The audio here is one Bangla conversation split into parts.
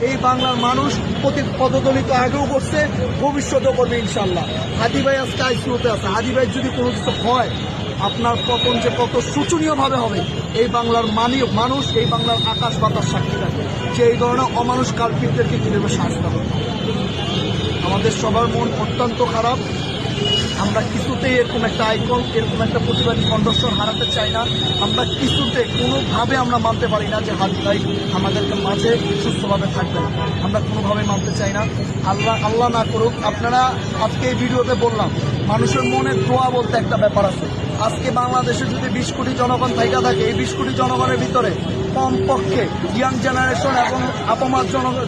এই বাংলার মানুষ পদদলিত আগেও করছে, ভবিষ্যতেও করবে ইনশাল্লাহ। হাদি ভাই আজকে আইসিইউতে আছে। হাদি ভাই যদি কোনো কিছু হয়, আপনার পতন যে কত শোচনীয়ভাবে হবে এই বাংলার মানুষ, এই বাংলার আকাশ বাতাস সাক্ষী রাখে যে এই ধরনের অমানুষ কালপিটদেরকে কীভাবে শাস্তি হবে। আমাদের সবার মন অত্যন্ত খারাপ। আমরা কিছুতেই এরকম একটা আইকন, এরকম একটা প্রতিবাদী কণ্ঠস্বর হারাতে চাই না। আমরা কিছুতে কোনোভাবে আমরা মানতে পারি না যে হাদি ভাই আমাদেরকে মাঝে সুস্থভাবে থাকবেন। আমরা কোনোভাবে মানতে চাই না। আল্লাহ না করুক। আপনারা আজকে এই ভিডিওতে বললাম, মানুষের মনে দোয়া বলতে একটা ব্যাপার আছে। আজকে বাংলাদেশে যদি 20 কোটি জনগণ থাইকা থাকে, এই 20 কোটি জনগণের ভিতরে কমপক্ষে ইয়াং জেনারেশন এবং আপামার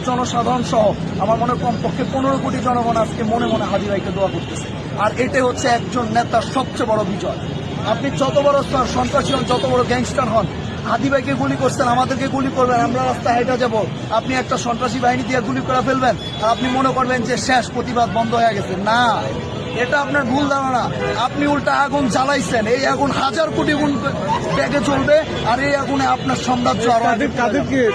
জনসাধারণ সহ আমার মনে কমপক্ষে 15 কোটি জনগণ আজকে মনে মনে হাদি ভাইকে দোয়া করতেছে। আর এটাই হচ্ছে একজন নেতার সবচেয়ে বড় বিজয়। আপনি যত বড় সন্ত্রাসী হন, যত বড় গ্যাংস্টার হন, হাদি ভাইকে গুলি করছেন, আমাদেরকে গুলি করবেন, আমরা রাস্তায় হেঁটে যাব, আপনি একটা সন্ত্রাসী বাহিনী দিয়ে গুলি করে ফেলবেন আর আপনি মনে করবেন যে শেষ, প্রতিবাদ বন্ধ হয়ে গেছে। না, এটা আপনার ভুল ধারণা। আপনি উল্টা আগুন জ্বালাইছেন। এই আগুন 1000 কোটি গুণ ব্যাগে চলবে আর এই আগুনে আপনার সাম্রাজ্য আরো।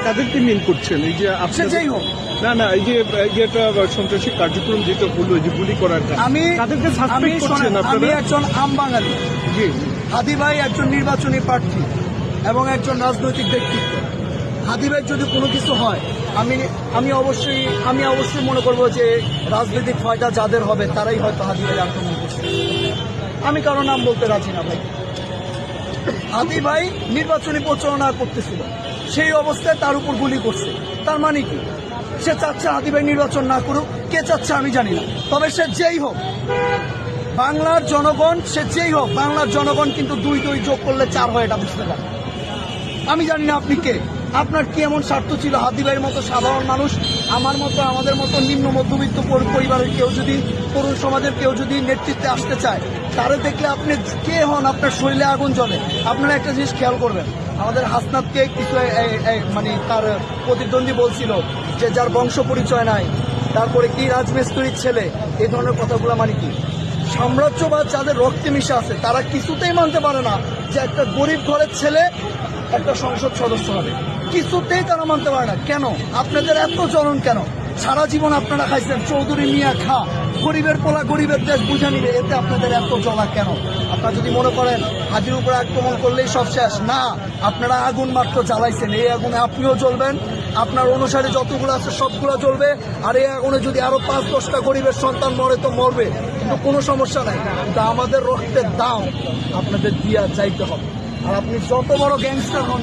কাদেরকে মিল করছেন? এই যে যেই হোক না না, এই যে একটা সন্ত্রাসী কার্যক্রম যেটা হলো, যে গুলি করাটা, আমি একজন আম বাঙালি। হাদি ভাই একজন নির্বাচনী প্রার্থী এবং একজন রাজনৈতিক ব্যক্তিত্ব। হাদি ভাই যদি কোনো কিছু হয়, আমি অবশ্যই মনে করবো যে রাজনৈতিক ফায়দা যাদের হবে তারাই হয়তো হাদি ভাই আক্রমণ করছে। আমি কারো নাম বলতে রাজি না ভাই। হাদি ভাই নির্বাচনী প্রচারণা করতেছিল, সেই অবস্থায় তার উপর গুলি করছে। তার মানে কি? সে চাচ্ছে হাদি ভাই নির্বাচন না করুক। কে চাচ্ছে আমি জানি না, তবে সে যেই হোক, বাংলার জনগণ, সে যেই হোক, বাংলার জনগণ কিন্তু 2 যোগ করলে 4 হয়, এটা বুঝতে পারে। আমি জানি না আপনি কে, আপনার কি এমন স্বার্থ ছিল হাদি ভাইয়ের মতো সাধারণ মানুষ, আমার মতো, আমাদের মতো নিম্ন মধ্যবিত্ত পরিবারের কেউ যদি, তরুণ সমাজের কেউ যদি নেতৃত্বে আসতে চায়, তারে দেখলে আপনি কে হন, আপনার শরীরে আগুন জ্বলে। আপনারা একটা জিনিস খেয়াল করবেন, আমাদের হাসনাতকে কিছু মানে তার প্রতিদ্বন্দ্বী বলছিল যে যার বংশ পরিচয় নাই, তারপরে কি রাজমিস্ত্রির ছেলে, এই ধরনের কথাগুলো মানে কি? সাম্রাজ্যবাদ যাদের রক্তে মিশে আছে তারা কিছুতেই মানতে পারে না যে একটা গরিব ঘরের ছেলে একটা সংসদ সদস্য হবে। কিছুতেই তারা মানতে পারে না। কেন আপনাদের এত জ্বলন? কেন সারা জীবন আপনারা খাইছেন চৌধুরী মিয়া খা, গরিবের পোলা গরিবের দেশ বুঝে নিবে, এতে আপনাদের এত জ্বলা কেন? আপনারা যদি মনে করেন হাজির উপরে আক্রমণ করলেই সব শেষ, না, আপনারা আগুন মাত্র জ্বালাইছেন। এই আগুনে আপনিও জ্বলবেন, আপনার অনুসারে যতগুলো আছে সবগুলো জ্বলবে। আর এই আগুনে যদি আরো 5-10টা গরিবের সন্তান মরে তো মরবে, কিন্তু কোনো সমস্যা নাই। কিন্তু আমাদের রক্তের দাম আপনাদের দিয়া চাইতে হবে। আর আপনি যত বড় গ্যাংস্টার হন